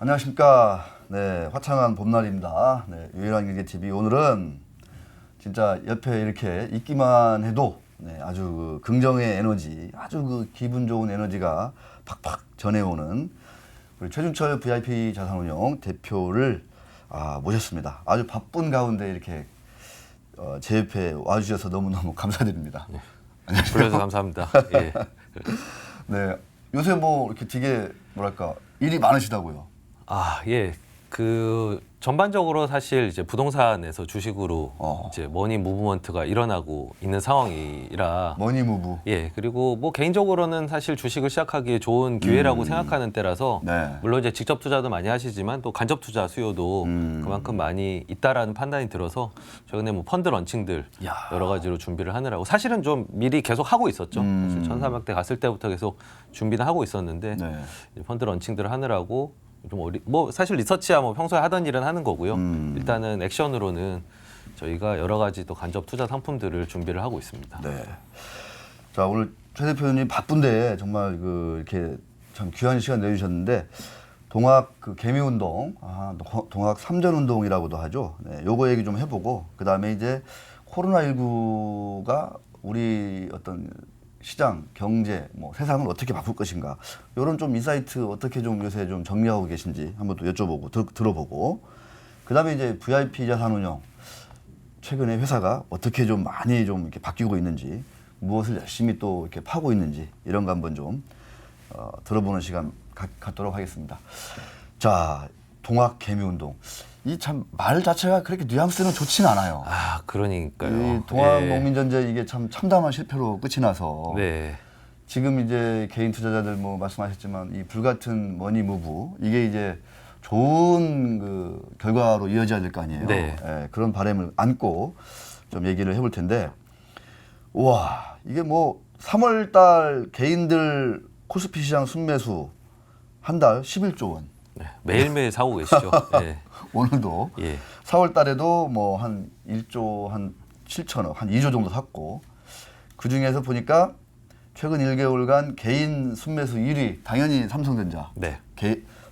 안녕하십니까. 네, 화창한 봄날입니다. 네, 유일한 경제TV. 오늘은 진짜 옆에 이렇게 있기만 해도 네, 아주 그 긍정의 에너지, 아주 그 기분 좋은 에너지가 팍팍 전해오는 우리 최준철 VIP 자산운용 대표를 모셨습니다. 아주 바쁜 가운데 이렇게 제 옆에 와주셔서 너무너무 감사드립니다. 불러주셔서 감사합니다. 예. 네, 요새 뭐 이렇게 되게 뭐랄까 일이 많으시다고요. 예. 전반적으로 사실 이제 부동산에서 주식으로 이제 머니 무브먼트가 일어나고 있는 상황이라. 머니 무브. 예. 그리고 뭐 개인적으로는 사실 주식을 시작하기에 좋은 기회라고 생각하는 때라서 네. 물론 이제 직접 투자도 많이 하시지만 또 간접 투자 수요도 그만큼 많이 있다라는 판단이 들어서 최근에 뭐 펀드 런칭들 야. 여러 가지로 준비를 하느라고 사실은 좀 미리 계속 하고 있었죠. 사실 1,400대 갔을 때부터 계속 준비는 하고 있었는데 네. 이제 펀드 런칭들을 하느라고 좀 뭐 사실 리서치야 뭐 평소에 하던 일은 하는 거고요. 일단은 액션으로는 저희가 여러 가지 또 간접 투자 상품들을 준비를 하고 있습니다. 네. 자, 오늘 최 대표님 바쁜데 정말 이렇게 참 귀한 시간 내주셨는데 동학 개미운동, 동학 3전 운동이라고도 하죠. 네, 요거 얘기 좀 해보고 그 다음에 이제 코로나19가 우리 어떤 시장, 경제, 뭐 세상을 어떻게 바꿀 것인가 이런 좀 인사이트 어떻게 좀 요새 좀 정리하고 계신지 한번 또 여쭤보고 들어보고 그 다음에 이제 VIP 자산운용 최근에 회사가 어떻게 좀 많이 좀 이렇게 바뀌고 있는지 무엇을 열심히 또 이렇게 파고 있는지 이런 거 한번 좀 들어보는 시간 갖도록 하겠습니다. 자, 동학 개미운동. 이 참 말 자체가 그렇게 뉘앙스는 좋지는 않아요. 그러니까요. 이 동학 예. 농민전쟁 이게 참 참담한 실패로 끝이 나서 네. 지금 이제 개인 투자자들 뭐 말씀하셨지만 이 불같은 머니 무브 이게 이제 좋은 그 결과로 이어져야 될 거 아니에요. 네. 예, 그런 바람을 안고 좀 얘기를 해볼 텐데, 우와 이게 뭐 3월달 개인들 코스피 시장 순매수 한 달 11조 원. 네. 매일매일 사고 계시죠. 네. 오늘도 예. 4월달에도 뭐 한 1조 한 7천억 한 2조 정도 샀고 그 중에서 보니까 최근 1개월간 개인 순매수 1위 당연히 삼성전자. 네.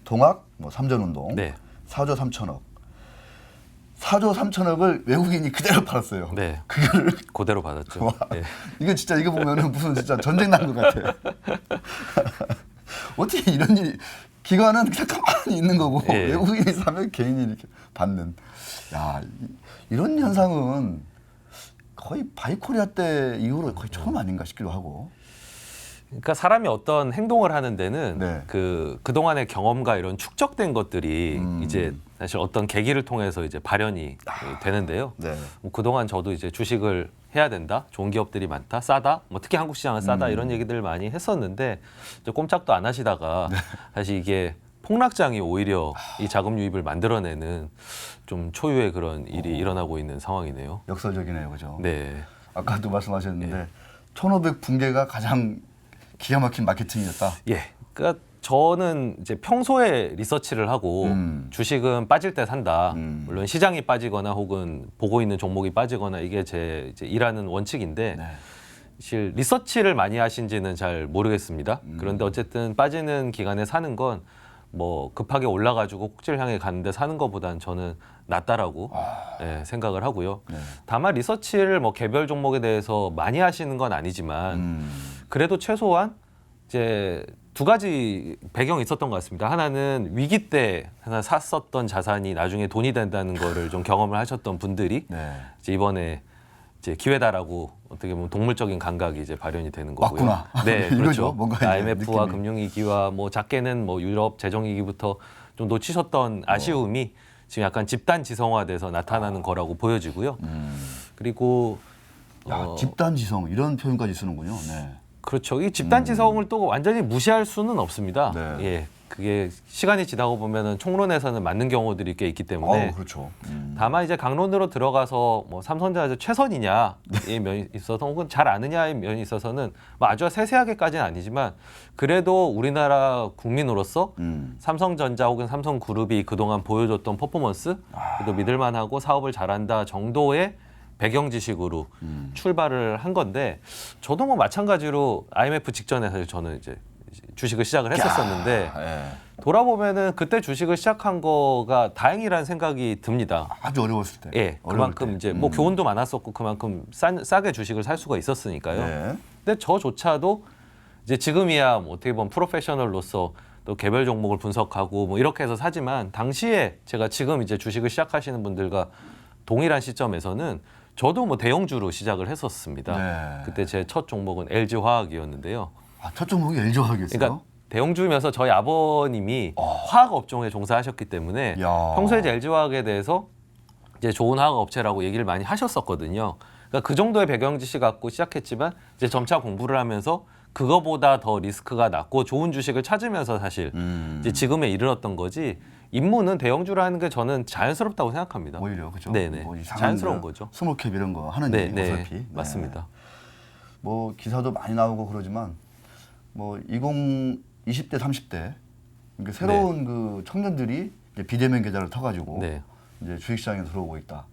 동학 뭐 삼전운동 네. 4조 3천억. 4조 3천억을 외국인이 그대로 팔았어요. 네. 그거를 그대로 받았죠. 와, 예. 이거 진짜 이거 보면은 무슨 진짜 전쟁 난 것 같아. 어떻게 이런 일이 기관은 그냥 가만히 있는 거고 예. 외국인이 사면 개인이 이렇게 받는. 야, 이런 현상은 거의 바이코리아 때 이후로 거의 처음 아닌가 싶기도 하고. 그러니까 사람이 어떤 행동을 하는 데는 네. 그동안의 경험과 이런 축적된 것들이 이제 사실 어떤 계기를 통해서 이제 발현이 되는데요. 네. 뭐 그동안 저도 이제 주식을 해야 된다. 좋은 기업들이 많다. 싸다. 뭐 특히 한국 시장은 싸다. 이런 얘기들을 많이 했었는데 이제 꼼짝도 안 하시다가 사실 이게 폭락장이 오히려 이 자금 유입을 만들어내는 좀 초유의 그런 일이 일어나고 있는 상황이네요. 역설적이네요, 그죠? 네. 아까도 말씀하셨는데 1,500 붕괴가 가장 기가 막힌 마케팅이었다. 예. 그러니까 저는 이제 평소에 리서치를 하고 주식은 빠질 때 산다. 물론 시장이 빠지거나 혹은 보고 있는 종목이 빠지거나 이게 제 이제 일하는 원칙인데 네. 사실 리서치를 많이 하신지는 잘 모르겠습니다. 그런데 어쨌든 빠지는 기간에 사는 건 뭐 급하게 올라가지고 꼭지를 향해 가는데 사는 것보다는 저는 낫다라고 예, 생각을 하고요. 네. 다만 리서치를 뭐 개별 종목에 대해서 많이 하시는 건 아니지만 그래도 최소한 이제 두 가지 배경이 있었던 것 같습니다. 하나는 위기 때 하나 샀었던 자산이 나중에 돈이 된다는 거를 좀 경험을 하셨던 분들이 네. 이제 이번에 이제 기회다라고 어떻게 보면 동물적인 감각이 이제 발현이 되는 거고요. 맞구나. 네, 이거죠. 그렇죠. 뭔가 이제 IMF와 느낌이. 금융위기와 뭐 작게는 뭐 유럽 재정위기부터 좀 놓치셨던 아쉬움이 지금 약간 집단 지성화돼서 나타나는 거라고 보여지고요. 그리고 야, 집단지성 이런 표현까지 쓰는군요. 네. 그렇죠. 이 집단 지성을 또 완전히 무시할 수는 없습니다. 네. 예, 그게 시간이 지나고 보면은 총론에서는 맞는 경우들이 꽤 있기 때문에. 그렇죠. 다만 이제 강론으로 들어가서 뭐 삼성전자 최선이냐 이 면이 있어서 혹은 잘 아느냐의 면이 있어서는 뭐 아주 세세하게까지는 아니지만 그래도 우리나라 국민으로서 삼성전자 혹은 삼성그룹이 그동안 보여줬던 퍼포먼스 그래도 믿을만하고 사업을 잘한다 정도의 배경 지식으로 출발을 한 건데 저도 뭐 마찬가지로 IMF 직전에 사실 저는 이제 주식을 시작을 했었었는데 예. 돌아보면은 그때 주식을 시작한 거가 다행이라는 생각이 듭니다. 아주 어려웠을 때. 예, 어려울 그만큼 때. 이제 뭐 교훈도 많았었고 그만큼 싸게 주식을 살 수가 있었으니까요. 네. 근데 저조차도 이제 지금이야 뭐 어떻게 보면 프로페셔널로서 또 개별 종목을 분석하고 뭐 이렇게 해서 사지만 당시에 제가 지금 이제 주식을 시작하시는 분들과 동일한 시점에서는 저도 뭐 대형주로 시작을 했었습니다. 네. 그때 제 첫 종목은 LG화학이었는데요. 아, 첫 종목이 LG화학이었어요? 그러니까 대형주면서 저희 아버님이 화학 업종에 종사하셨기 때문에 야. 평소에 이제 LG화학에 대해서 이제 좋은 화학 업체라고 얘기를 많이 하셨었거든요. 그러니까 그 정도의 배경 지식 갖고 시작했지만 이제 점차 공부를 하면서 그거보다 더 리스크가 낮고 좋은 주식을 찾으면서 사실 이제 지금에 이르렀던 거지. 입문은 대형주라는 게 저는 자연스럽다고 생각합니다. 오히려 그죠? 네네. 뭐 이상한 자연스러운 거, 거죠. 스몰캡 이런 거 하는 네, 얘기 네, 어차피. 네. 맞습니다. 뭐 기사도 많이 나오고 그러지만 뭐 20대 30대 그러니까 새로운 그 청년들이 이제 비대면 계좌를 터가지고 네. 이제 주식시장에 들어오고 있다.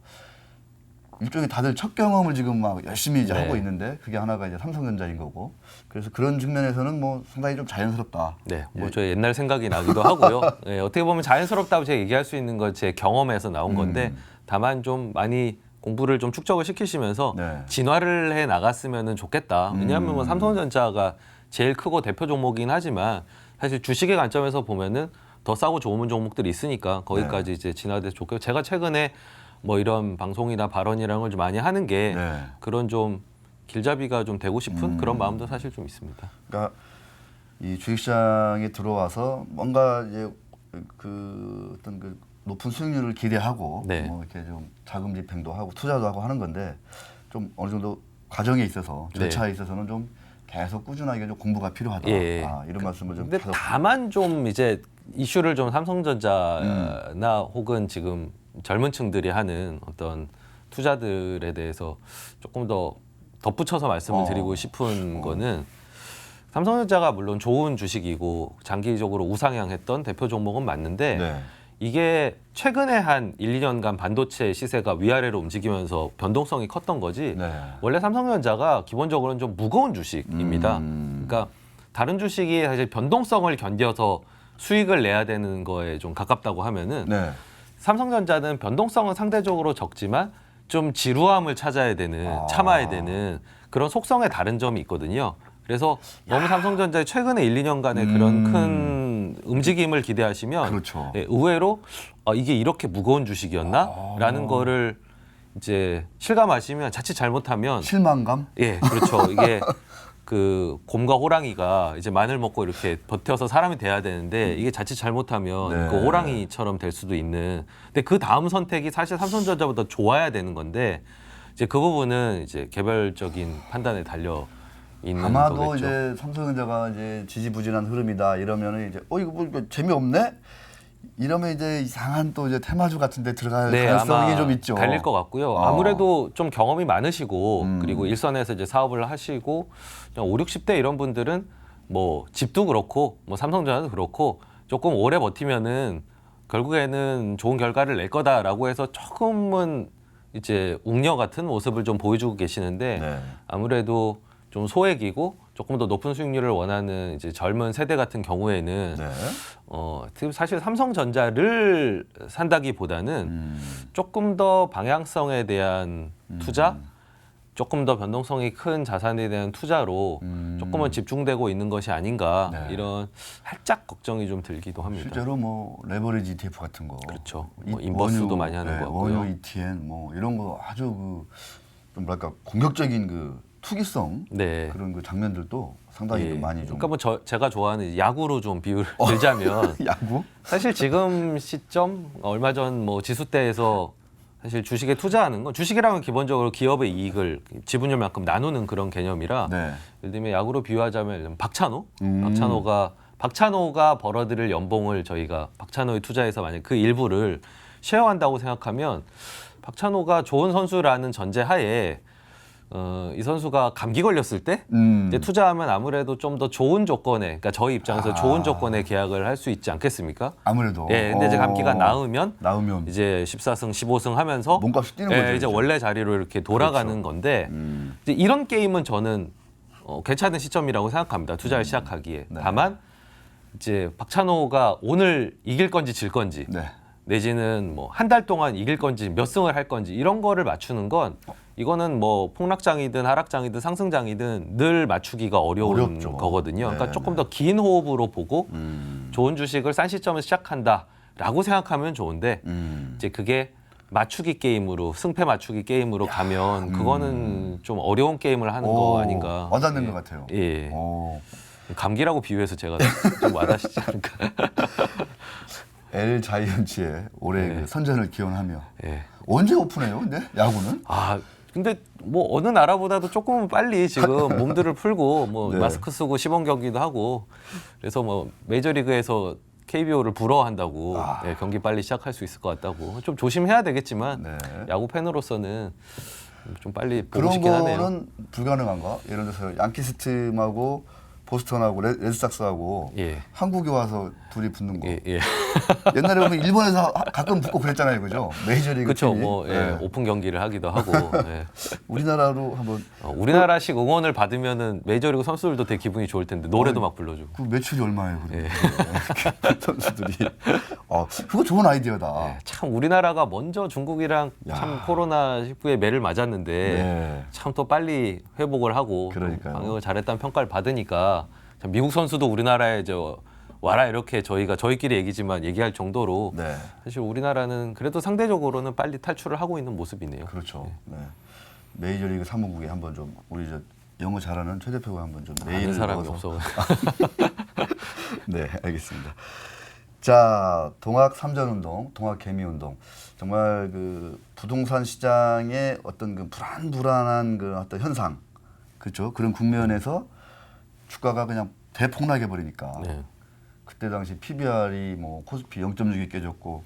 일종의 다들 첫 경험을 지금 막 열심히 이제 네. 하고 있는데 그게 하나가 이제 삼성전자인 거고 그래서 그런 측면에서는 뭐 상당히 좀 자연스럽다. 네, 뭐 저의 옛날 생각이 나기도 하고요. 네, 어떻게 보면 자연스럽다고 제가 얘기할 수 있는 건 제 경험에서 나온 건데 다만 좀 많이 공부를 좀 축적을 시키시면서 네. 진화를 해 나갔으면 좋겠다. 왜냐하면 뭐 삼성전자가 제일 크고 대표 종목이긴 하지만 사실 주식의 관점에서 보면은 더 싸고 좋은 종목들이 있으니까 거기까지 이제 진화돼서 좋고요. 제가 최근에 뭐 이런 방송이나 발언이라는 걸 좀 많이 하는 게 네. 그런 좀 길잡이가 좀 되고 싶은 그런 마음도 사실 좀 있습니다. 그러니까 이 주식시장에 들어와서 뭔가 이제 그 어떤 그 높은 수익률을 기대하고 네. 뭐 이렇게 좀 자금 집행도 하고 투자도 하고 하는 건데 좀 어느 정도 과정에 있어서 절차에 있어서는 좀 계속 꾸준하게 좀 공부가 필요하다. 예. 아, 이런 말씀을 좀 근데 계속 다만 좀 이제 이슈를 좀 삼성전자나 혹은 지금 젊은 층들이 하는 어떤 투자들에 대해서 조금 더 덧붙여서 말씀을 드리고 싶은 거는 삼성전자가 물론 좋은 주식이고 장기적으로 우상향했던 대표 종목은 맞는데 네. 이게 최근에 한 1, 2년간 반도체 시세가 위아래로 움직이면서 변동성이 컸던 거지 네. 원래 삼성전자가 기본적으로는 좀 무거운 주식입니다. 그러니까 다른 주식이 사실 변동성을 견뎌서 수익을 내야 되는 거에 좀 가깝다고 하면은 네. 삼성전자는 변동성은 상대적으로 적지만 좀 지루함을 찾아야 되는 참아야 되는 그런 속성의 다른 점이 있거든요. 그래서 너무 삼성전자의 최근에 1, 2년간의 그런 큰 움직임을 기대하시면 그렇죠. 예, 의외로 이게 이렇게 무거운 주식이었나라는 거를 이제 실감하시면 자칫 잘못하면 실망감? 예, 그렇죠. 이게 그 곰과 호랑이가 이제 마늘 먹고 이렇게 버텨서 사람이 돼야 되는데 이게 자칫 잘못하면 네. 그 호랑이처럼 될 수도 있는. 근데 그 다음 선택이 사실 삼성전자보다 좋아야 되는 건데 이제 그 부분은 이제 개별적인 판단에 달려 있는 아마도 거겠죠. 이제 삼성전자가 이제 지지부진한 흐름이다 이러면은 이제 이거 뭐 재미없네? 이러면 이제 이상한 또 이제 테마주 같은 데 들어갈 가능성이 아마 좀 있죠. 달릴 것 같고요. 아무래도 좀 경험이 많으시고 그리고 일선에서 이제 사업을 하시고 그냥 5, 60대 이런 분들은 뭐 집도 그렇고 뭐 삼성전자도 그렇고 조금 오래 버티면은 결국에는 좋은 결과를 낼 거다라고 해서 조금은 이제 웅녀 같은 모습을 좀 보여주고 계시는데 네. 아무래도 좀 소액이고 조금 더 높은 수익률을 원하는 이제 젊은 세대 같은 경우에는 네. 지금 사실 삼성전자를 산다기보다는 조금 더 방향성에 대한 투자, 조금 더 변동성이 큰 자산에 대한 투자로 조금은 집중되고 있는 것이 아닌가 네. 이런 살짝 걱정이 좀 들기도 합니다. 실제로 뭐 레버리지 ETF 같은 거, 그렇죠. 뭐 인버스도 많이 하는 것 같고요. 원유 ETN 뭐 이런 거 아주 좀 뭐랄까 공격적인 그 투기성 네. 그런 그 장면들도 상당히 좀 많이 좀. 그러니까 뭐 제가 좋아하는 야구로 좀 비유를 들자면 야구? 사실 지금 시점 얼마 전 뭐 지수대에서 사실 주식에 투자하는 건 주식이라면 기본적으로 기업의 이익을 지분율만큼 나누는 그런 개념이라 네. 예를 들면 야구로 비유하자면 박찬호가 벌어들일 연봉을 저희가 박찬호에 투자해서 만약 그 일부를 쉐어한다고 생각하면 박찬호가 좋은 선수라는 전제하에 이 선수가 감기 걸렸을 때 이제 투자하면 아무래도 좀 더 좋은 조건에, 그러니까 저희 입장에서 좋은 조건에 계약을 할 수 있지 않겠습니까? 아무래도. 예, 근데 이제 감기가 나으면 이제 이제 14승, 15승 하면서 몸값이 뛰는 예, 거죠. 이제 그렇죠. 원래 자리로 이렇게 돌아가는 건데 이제 이런 게임은 저는 괜찮은 시점이라고 생각합니다. 투자를 시작하기에. 네. 다만 이제 박찬호가 오늘 이길 건지 질 건지 네. 내지는 뭐 한 달 동안 이길 건지 몇 승을 할 건지 이런 거를 맞추는 건 이거는 뭐 폭락장이든 하락장이든 상승장이든 늘 맞추기가 어려운 어렵죠. 거거든요. 그러니까 네, 조금 네. 더 긴 호흡으로 보고 좋은 주식을 싼 시점에 시작한다라고 생각하면 좋은데 이제 그게 맞추기 게임으로 승패 맞추기 게임으로 가면 그거는 좀 어려운 게임을 하는 거 아닌가. 와닿는 예. 것 같아요. 예. 오. 감기라고 비유해서 제가 좀 와닿으시지 않을까. L 자이언츠의 올해 네. 그 선전을 기원하며 예. 언제 오픈해요? 근데 야구는? 아 근데 뭐 어느 나라보다도 조금 빨리 지금 몸들을 풀고 뭐 네. 마스크 쓰고 시범 경기도 하고 그래서 뭐 메이저리그에서 KBO를 부러워한다고 예, 경기 빨리 시작할 수 있을 것 같다고 좀 조심해야 되겠지만 네. 야구 팬으로서는 좀 빨리 보고 그런 싶긴 하네요. 거는 불가능한가? 예를 들어서 양키스 팀하고 보스턴하고 레드삭스하고 예. 한국에 와서 둘이 붙는 거. 예, 예. 옛날에 보면 일본에서 가끔 붙고 그랬잖아요, 그죠? 메이저리그 그렇죠. 팀이. 뭐 예, 네. 오픈 경기를 하기도 하고 예. 우리나라로 한번 우리나라식 응원을 받으면은 메이저리그 선수들도 되게 기분이 좋을 텐데 노래도 막 불러주고. 그 매출이 얼마예요, 그럼? 예. 선수들이. 그거 좋은 아이디어다. 예, 참 우리나라가 먼저 중국이랑 참 코로나 19에 매를 맞았는데 네. 참 또 빨리 회복을 하고 그러니까요. 방역을 잘했다는 평가를 받으니까 참 미국 선수도 우리나라에 와라 이렇게 저희끼리 얘기지만 얘기할 정도로 네. 사실 우리나라는 그래도 상대적으로는 빨리 탈출을 하고 있는 모습이네요. 그렇죠. 네. 메이저리그 사무국에 한번 좀 우리 영어 잘하는 최 대표가 한번 좀 아는 메일을 사람이 넣어서. 없어. 네, 알겠습니다. 자, 동학 삼전운동, 동학 개미운동. 정말 그 부동산 시장의 어떤 그 불안한 그 어떤 현상, 그렇죠? 그런 국면에서 주가가 그냥 대폭락해 버리니까. 네. 그때 당시 PBR이 뭐 코스피 0.6이 깨졌고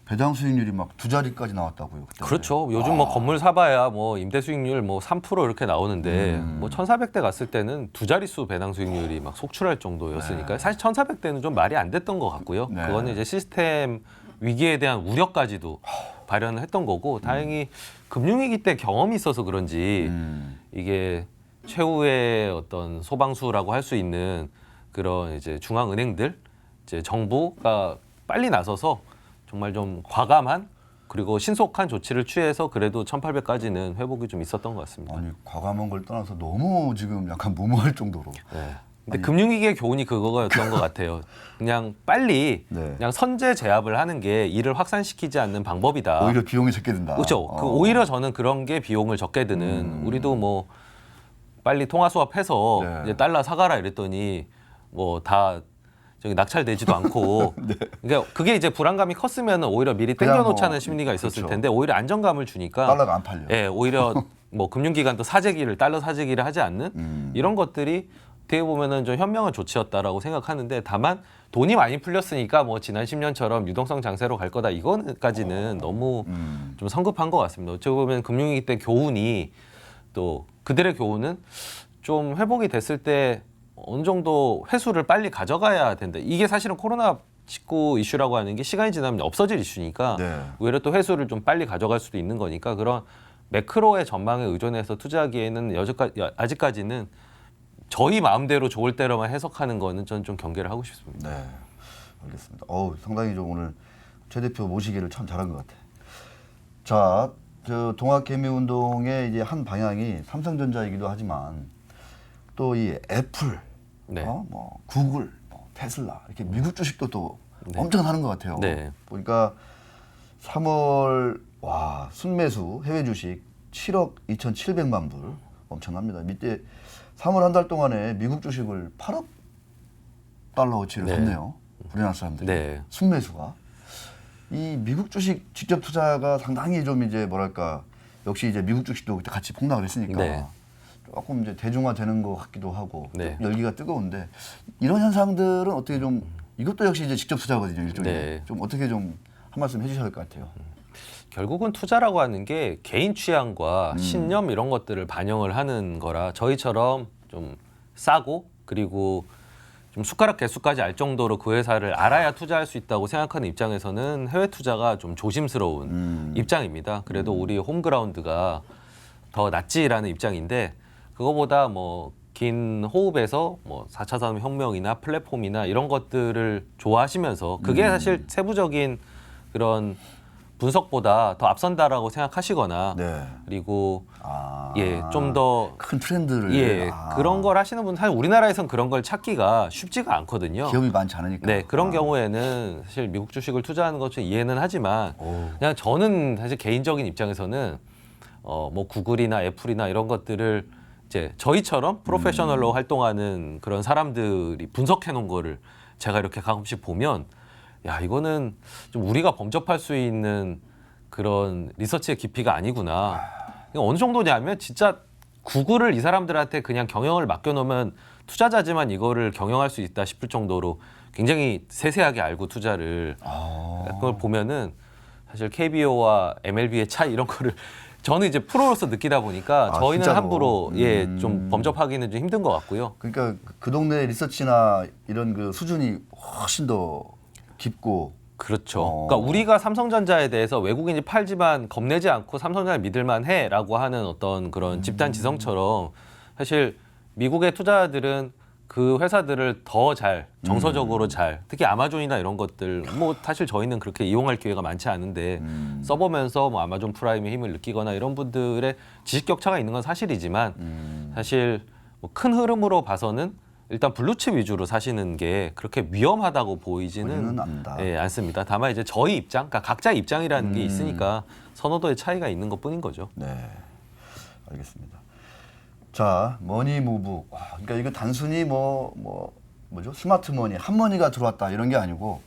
배당 수익률이 막 두 자리까지 나왔다고요. 그때. 그렇죠. 요즘 뭐 건물 사봐야 뭐 임대 수익률 뭐 3% 이렇게 나오는데 뭐 1,400대 갔을 때는 두 자릿수 배당 수익률이 막 속출할 정도였으니까 사실 1,400대는 좀 말이 안 됐던 것 같고요. 네. 그거는 이제 시스템 위기에 대한 우려까지도 발현을 했던 거고 다행히 금융위기 때 경험이 있어서 그런지 이게 최후의 어떤 소방수라고 할 수 있는 그런 이제 중앙은행들, 이제 정부가 빨리 나서서 정말 좀 과감한 그리고 신속한 조치를 취해서 그래도 1,800까지는 회복이 좀 있었던 것 같습니다. 아니 과감한 걸 떠나서 너무 지금 약간 무모할 정도로. 네. 근데 금융위기의 교훈이 그거였던 것 같아요. 그냥 빨리 네. 그냥 선제 제압을 하는 게 일을 확산시키지 않는 방법이다. 오히려 비용이 적게 든다. 그렇죠. 오히려 저는 그런 게 비용을 적게 드는 우리도 뭐 빨리 통화 수합해서 네. 이제 달러 사가라 이랬더니 뭐 다 저기 낙찰되지도 않고 그러니까 그게 이제 불안감이 컸으면 오히려 미리 그냥 땡겨놓자는 뭐, 심리가 있었을 그렇죠. 텐데 오히려 안정감을 주니까 달러가 안 팔려. 예, 오히려 뭐 금융기관도 달러 사재기를 하지 않는 이런 것들이 어떻게 보면은 좀 현명한 조치였다라고 생각하는데 다만 돈이 많이 풀렸으니까 뭐 지난 10년처럼 유동성 장세로 갈 거다 이거까지는 너무 좀 성급한 것 같습니다. 어찌 보면 금융위기 때 교훈이 또 그들의 교훈은 좀 회복이 됐을 때 어느 정도 회수를 빨리 가져가야 된다. 이게 사실은 코로나19 이슈라고 하는 게 시간이 지나면 없어질 이슈니까 네. 오히려 또 회수를 좀 빨리 가져갈 수도 있는 거니까 그런 매크로의 전망에 의존해서 투자하기에는 아직까지는 저희 마음대로 좋을 대로만 해석하는 거는 저는 좀 경계를 하고 싶습니다. 네, 알겠습니다. 상당히 좀 오늘 최 대표 모시기를 참 잘한 것 같아. 자, 저 동학개미운동의 이제 한 방향이 삼성전자이기도 하지만 또 이 애플, 네. 뭐 구글, 뭐 테슬라 이렇게 미국 주식도 또 네. 엄청 사는 것 같아요. 네. 보니까 3월 순매수 해외 주식 7억 2,700만 불 엄청납니다. 밑에 3월 한 달 동안에 미국 주식을 8억 달러어치를 네. 샀네요. 우리나라 사람들이. 네. 순매수가. 이 미국 주식 직접 투자가 상당히 좀 이제 뭐랄까 역시 이제 미국 주식도 그때 같이 폭락을 했으니까 네. 조금 이제 대중화되는 것 같기도 하고 네. 좀 열기가 뜨거운데 이런 현상들은 어떻게 좀 이것도 역시 이제 직접 투자거든요. 일종의 네. 좀 어떻게 좀 한 말씀 해주셔야 할 것 같아요. 결국은 투자라고 하는 게 개인 취향과 신념 이런 것들을 반영을 하는 거라 저희처럼 좀 싸고 그리고 좀 숟가락 개수까지 알 정도로 그 회사를 알아야 투자할 수 있다고 생각하는 입장에서는 해외 투자가 좀 조심스러운 입장입니다. 그래도 우리 홈그라운드가 더 낫지라는 입장인데 그거보다 뭐 긴 호흡에서 뭐 4차 산업혁명이나 플랫폼이나 이런 것들을 좋아하시면서 그게 사실 세부적인 그런 분석보다 더 앞선다라고 생각하시거나 네. 그리고 아, 예, 좀 더 큰 트렌드를 예, 아, 그런 걸 하시는 분은 사실 우리나라에선 그런 걸 찾기가 쉽지가 않거든요. 기업이 많지 않으니까. 네, 그런 아. 경우에는 사실 미국 주식을 투자하는 것은 이해는 하지만 오. 그냥 저는 사실 개인적인 입장에서는 뭐 구글이나 애플이나 이런 것들을 이제 저희처럼 프로페셔널로 활동하는 그런 사람들이 분석해 놓은 거를 제가 이렇게 가끔씩 보면 야, 이거는 좀 우리가 범접할 수 있는 그런 리서치의 깊이가 아니구나. 이거 어느 정도냐면 진짜 구글을 이 사람들한테 그냥 경영을 맡겨놓으면 투자자지만 이거를 경영할 수 있다 싶을 정도로 굉장히 세세하게 알고 투자를 그걸 보면은 사실 KBO와 MLB의 차이 이런 거를 저는 이제 프로로서 느끼다 보니까 아, 저희는 진짜로? 함부로 예, 좀 범접하기는 좀 힘든 것 같고요. 그러니까 그 동네 리서치나 이런 그 수준이 훨씬 더 깊고 그렇죠. 그러니까 우리가 삼성전자에 대해서 외국인이 팔지만 겁내지 않고 삼성전자를 믿을만 해라고 하는 어떤 그런 집단 지성처럼 사실 미국의 투자자들은 그 회사들을 더 잘 정서적으로 잘 특히 아마존이나 이런 것들 뭐 사실 저희는 그렇게 이용할 기회가 많지 않은데 써보면서 뭐 아마존 프라임의 힘을 느끼거나 이런 분들의 지식 격차가 있는 건 사실이지만 사실 뭐 큰 흐름으로 봐서는 일단 블루칩 위주로 사시는 게 그렇게 위험하다고 보이지는 보이지는 않는다. 예, 않습니다. 다만 이제 저희 입장, 그러니까 각자의 입장이라는 게 있으니까 선호도의 차이가 있는 것뿐인 거죠. 네, 알겠습니다. 자, 머니무브. 와, 그러니까 이거 단순히 뭐죠? 스마트머니, 핫머니가 들어왔다 이런 게 아니고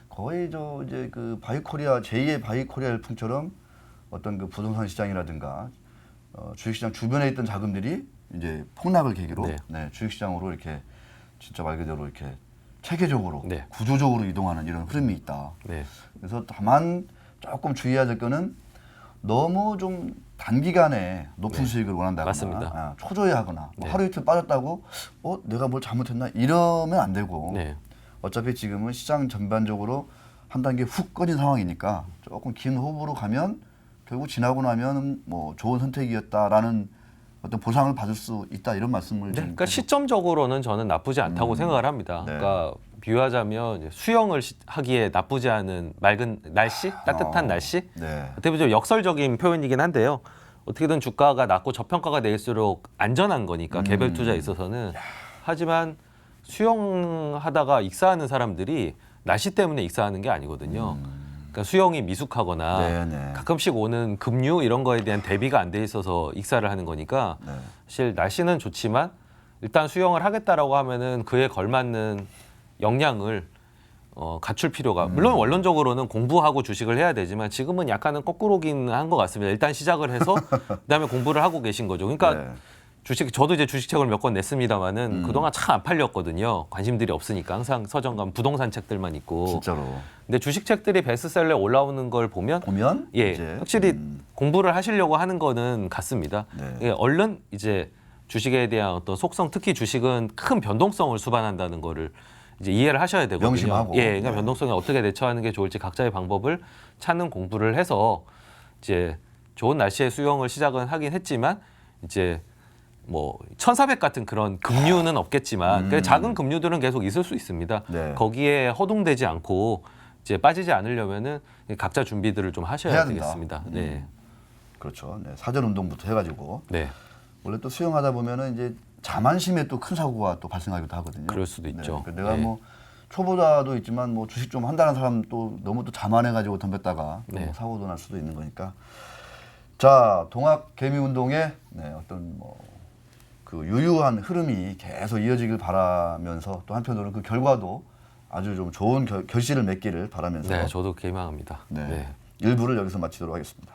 거의 저 이제 그 바이코리아 제2의 바이코리아 열풍처럼 어떤 그 부동산 시장이라든가 주식시장 주변에 있던 자금들이 이제 폭락을 계기로 네. 네, 주식시장으로 이렇게 진짜 말 그대로 이렇게 체계적으로 네. 구조적으로 이동하는 이런 흐름이 있다. 네. 그래서 다만 조금 주의해야 될 거는 너무 좀 단기간에 높은 수익을 원한다거나 맞습니다. 초조해하거나 뭐 네. 하루 이틀 빠졌다고 내가 뭘 잘못했나 이러면 안 되고 네. 어차피 지금은 시장 전반적으로 한 단계 훅 꺼진 상황이니까 조금 긴 호흡으로 가면 결국 지나고 나면 뭐 좋은 선택이었다라는 어떤 보상을 받을 수 있다 이런 말씀을 네, 좀 그러니까 계속- 시점적으로는 저는 나쁘지 않다고 생각을 합니다. 네. 그러니까 비유하자면 이제 수영을 하기에 나쁘지 않은 맑은 날씨, 따뜻한 날씨. 네. 어떻게 보면 좀 역설적인 표현이긴 한데요. 어떻게든 주가가 낮고 저평가가 될수록 안전한 거니까 개별 투자에 있어서는. 하지만 수영하다가 익사하는 사람들이 날씨 때문에 익사하는 게 아니거든요. 그러니까 수영이 미숙하거나 네네. 가끔씩 오는 급류 이런 거에 대한 대비가 안 돼 있어서 익사를 하는 거니까 네. 사실 날씨는 좋지만 일단 수영을 하겠다라고 하면은 그에 걸맞는 역량을 갖출 필요가 물론 원론적으로는 공부하고 주식을 해야 되지만 지금은 약간은 거꾸로긴 한 것 같습니다. 일단 시작을 해서 그다음에 공부를 하고 계신 거죠. 그러니까 네. 주식 저도 이제 주식책을 몇 권 냈습니다만은 그동안 참 안 팔렸거든요. 관심들이 없으니까 항상 서점감 부동산 책들만 있고. 진짜로 근데 주식책들이 베스트셀러에 올라오는 걸 보면 보면 예, 이제 확실히 공부를 하시려고 하는 거는 같습니다. 네. 예, 얼른 이제 주식에 대한 어떤 속성, 특히 주식은 큰 변동성을 수반한다는 거를 이제 이해를 하셔야 되거든요. 명심하고. 예, 그러니까 네. 변동성에 어떻게 대처하는 게 좋을지 각자의 방법을 찾는 공부를 해서 이제 좋은 날씨에 수영을 시작은 하긴 했지만 이제 뭐 1400 같은 그런 급류는 없겠지만 그 작은 급류들은 계속 있을 수 있습니다. 네. 거기에 허둥대지 않고 이제 빠지지 않으려면은 각자 준비들을 좀 하셔야 해야 된다. 되겠습니다. 네. 그렇죠. 네. 사전 운동부터 해가지고 네. 원래 또 수영하다 보면은 이제 자만심에 또 큰 사고가 또 발생하기도 하거든요. 그럴 수도 있죠. 그러니까 내가 네. 뭐 초보자도 있지만 뭐 주식 좀 한다는 사람 또 너무 또 자만해가지고 덤볐다가 또 네. 사고도 날 수도 있는 거니까. 자, 동학 개미 운동의 어떤 뭐 그 유효한 흐름이 계속 이어지길 바라면서 또 한편으로는 그 결과도 아주 좀 좋은 결실을 맺기를 바라면서 네, 저도 개망합니다. 네. 네. 일부를 여기서 마치도록 하겠습니다.